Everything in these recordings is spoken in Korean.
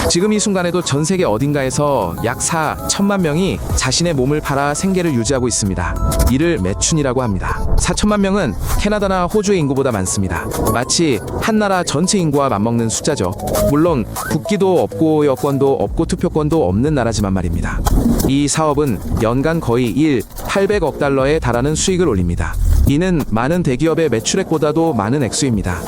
지금 이 순간에도 전 세계 어딘가에서 약 4천만 명이 자신의 몸을 팔아 생계를 유지하고 있습니다. 이를 매춘이라고 합니다. 4천만 명은 캐나다나 호주의 인구보다 많습니다. 마치 한 나라 전체 인구와 맞먹는 숫자죠. 물론 국기도 없고 여권도 없고 투표권도 없는 나라지만 말입니다. 이 사업은 연간 거의 800억 달러에 달하는 수익을 올립니다. 이는 많은 대기업의 매출액보다도 많은 액수입니다.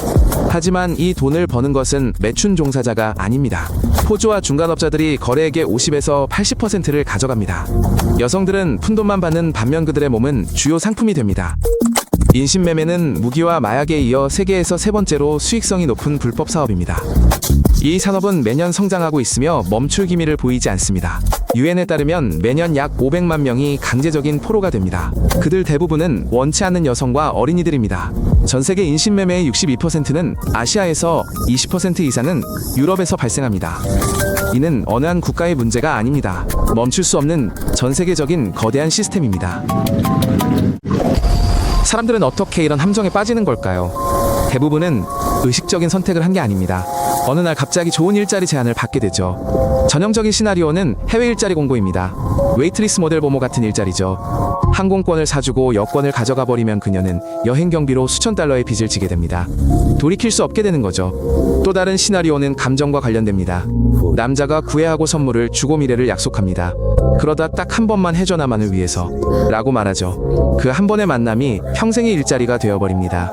하지만 이 돈을 버는 것은 매춘 종사자가 아닙니다. 포주와 중간업자들이 거래액의 50에서 80%를 가져갑니다. 여성들은 푼돈만 받는 반면 그들의 몸은 주요 상품이 됩니다. 인신매매는 무기와 마약에 이어 세계에서 세 번째로 수익성이 높은 불법 사업입니다. 이 산업은 매년 성장하고 있으며 멈출 기미를 보이지 않습니다. 유엔에 따르면 매년 약 500만 명이 강제적인 포로가 됩니다. 그들 대부분은 원치 않는 여성과 어린이들입니다. 전 세계 인신매매의 62%는 아시아에서 20% 이상은 유럽에서 발생합니다. 이는 어느 한 국가의 문제가 아닙니다. 멈출 수 없는 전 세계적인 거대한 시스템입니다. 사람들은 어떻게 이런 함정에 빠지는 걸까요? 대부분은 의식적인 선택을 한 게 아닙니다. 어느 날 갑자기 좋은 일자리 제안을 받게 되죠. 전형적인 시나리오는 해외 일자리 공고입니다. 웨이트리스 모델 보모 같은 일자리죠. 항공권을 사주고 여권을 가져가 버리면 그녀는 여행 경비로 수천 달러의 빚을 지게 됩니다. 돌이킬 수 없게 되는 거죠. 또 다른 시나리오는 감정과 관련됩니다. 남자가 구애하고 선물을 주고 미래를 약속합니다. 그러다 딱 한 번만 해줘 나만을 위해서 라고 말하죠. 그 한 번의 만남이 평생의 일자리가 되어버립니다.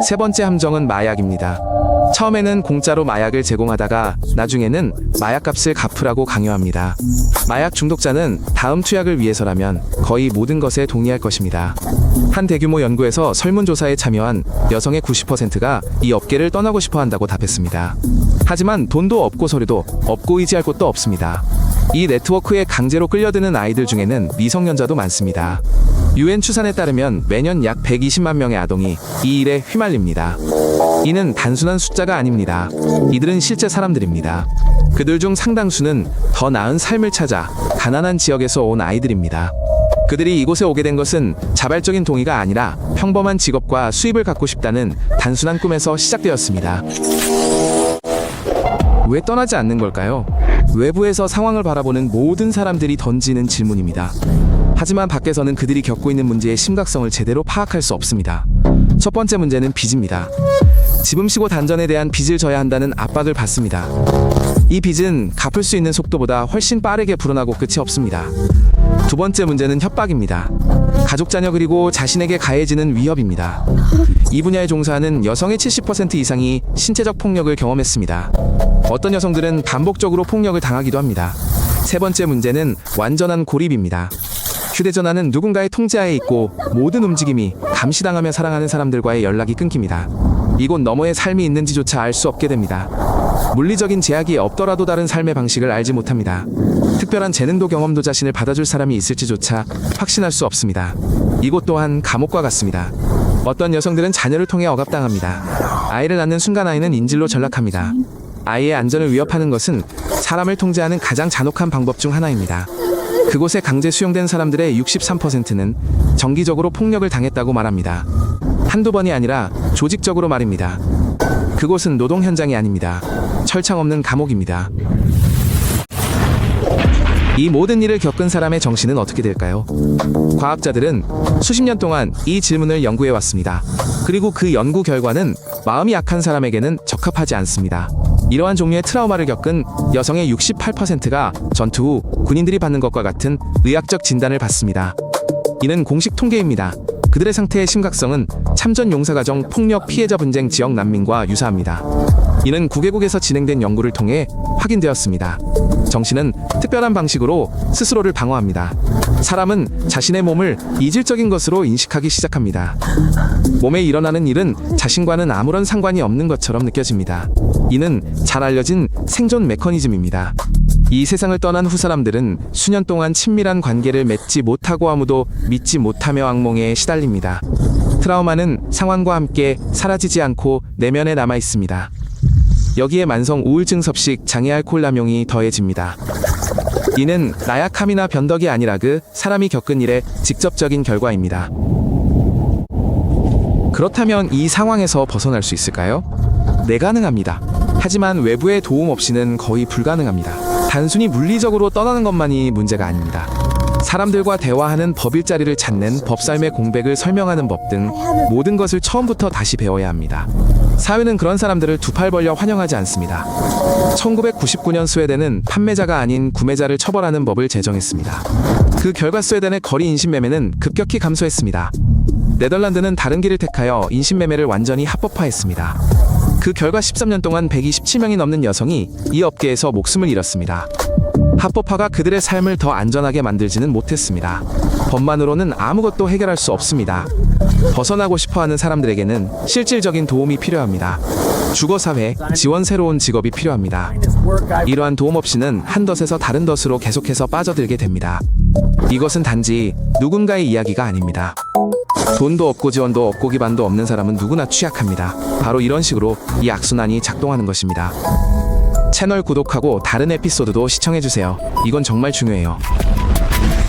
세 번째 함정은 마약입니다. 처음에는 공짜로 마약을 제공하다가 나중에는 마약값을 갚으라고 강요합니다. 마약 중독자는 다음 투약을 위해서라면 거의 모든 것에 동의할 것입니다. 한 대규모 연구에서 설문조사에 참여한 여성의 90%가 이 업계를 떠나고 싶어 한다고 답했습니다. 하지만 돈도 없고 서류도 없고 의지할 곳도 없습니다. 이 네트워크에 강제로 끌려드는 아이들 중에는 미성년자도 많습니다. 유엔 추산에 따르면 매년 약 120만 명의 아동이 이 일에 휘말립니다. 이는 단순한 숫자가 아닙니다. 이들은 실제 사람들입니다. 그들 중 상당수는 더 나은 삶을 찾아 가난한 지역에서 온 아이들입니다. 그들이 이곳에 오게 된 것은 자발적인 동의가 아니라 평범한 직업과 수입을 갖고 싶다는 단순한 꿈에서 시작되었습니다. 왜 떠나지 않는 걸까요? 외부에서 상황을 바라보는 모든 사람들이 던지는 질문입니다. 하지만 밖에서는 그들이 겪고 있는 문제의 심각성을 제대로 파악할 수 없습니다. 첫 번째 문제는 빚입니다. 지붕시고 단전에 대한 빚을 져야 한다는 압박을 받습니다. 이 빚은 갚을 수 있는 속도보다 훨씬 빠르게 불어나고 끝이 없습니다. 두 번째 문제는 협박입니다. 가족, 자녀 그리고 자신에게 가해지는 위협입니다. 이 분야에 종사하는 여성의 70% 이상이 신체적 폭력을 경험했습니다. 어떤 여성들은 반복적으로 폭력을 당하기도 합니다. 세 번째 문제는 완전한 고립입니다. 휴대전화는 누군가의 통제하에 있고 모든 움직임이 감시당하며 사랑하는 사람들과의 연락이 끊깁니다. 이곳 너머의 삶이 있는지조차 알 수 없게 됩니다. 물리적인 제약이 없더라도 다른 삶의 방식을 알지 못합니다. 특별한 재능도 경험도 자신을 받아줄 사람이 있을지조차 확신할 수 없습니다. 이곳 또한 감옥과 같습니다. 어떤 여성들은 자녀를 통해 억압당합니다. 아이를 낳는 순간 아이는 인질로 전락합니다. 아이의 안전을 위협하는 것은 사람을 통제하는 가장 잔혹한 방법 중 하나입니다. 그곳에 강제 수용된 사람들의 63%는 정기적으로 폭력을 당했다고 말합니다. 한두 번이 아니라 조직적으로 말입니다. 그곳은 노동 현장이 아닙니다. 철창 없는 감옥입니다. 이 모든 일을 겪은 사람의 정신은 어떻게 될까요? 과학자들은 수십 년 동안 이 질문을 연구해 왔습니다. 그리고 그 연구 결과는 마음이 약한 사람에게는 적합하지 않습니다. 이러한 종류의 트라우마를 겪은 여성의 68%가 전투 후 군인들이 받는 것과 같은 의학적 진단을 받습니다. 이는 공식 통계입니다. 그들의 상태의 심각성은 참전 용사과정 폭력 피해자 분쟁 지역 난민과 유사합니다. 이는 9개국에서 진행된 연구를 통해 확인되었습니다. 정신은 특별한 방식으로 스스로를 방어합니다. 사람은 자신의 몸을 이질적인 것으로 인식하기 시작합니다. 몸에 일어나는 일은 자신과는 아무런 상관이 없는 것처럼 느껴집니다. 이는 잘 알려진 생존 메커니즘입니다. 이 세상을 떠난 후 사람들은 수년 동안 친밀한 관계를 맺지 못하고 아무도 믿지 못하며 악몽에 시달립니다. 트라우마는 상황과 함께 사라지지 않고 내면에 남아 있습니다. 여기에 만성 우울증 섭식 장애 알코올 남용이 더해집니다. 이는 나약함이나 변덕이 아니라 그 사람이 겪은 일의 직접적인 결과입니다. 그렇다면 이 상황에서 벗어날 수 있을까요? 네, 가능합니다. 하지만 외부의 도움 없이는 거의 불가능합니다. 단순히 물리적으로 떠나는 것만이 문제가 아닙니다. 사람들과 대화하는 법 일자리를 찾는 법삶의 공백을 설명하는 법 등 모든 것을 처음부터 다시 배워야 합니다. 사회는 그런 사람들을 두 팔 벌려 환영하지 않습니다. 1999년 스웨덴은 판매자가 아닌 구매자를 처벌하는 법을 제정했습니다. 그 결과 스웨덴의 거리 인신매매는 급격히 감소했습니다. 네덜란드는 다른 길을 택하여 인신매매를 완전히 합법화했습니다. 그 결과 13년 동안 127명이 넘는 여성이 이 업계에서 목숨을 잃었습니다. 합법화가 그들의 삶을 더 안전하게 만들지는 못했습니다. 법만으로는 아무것도 해결할 수 없습니다. 벗어나고 싶어하는 사람들에게는 실질적인 도움이 필요합니다. 주거사회, 지원 새로운 직업이 필요합니다. 이러한 도움 없이는 한 덫에서 다른 덫으로 계속해서 빠져들게 됩니다. 이것은 단지 누군가의 이야기가 아닙니다. 돈도 없고 지원도 없고 기반도 없는 사람은 누구나 취약합니다. 바로 이런 식으로 이 악순환이 작동하는 것입니다. 채널 구독하고 다른 에피소드도 시청해주세요. 이건 정말 중요해요.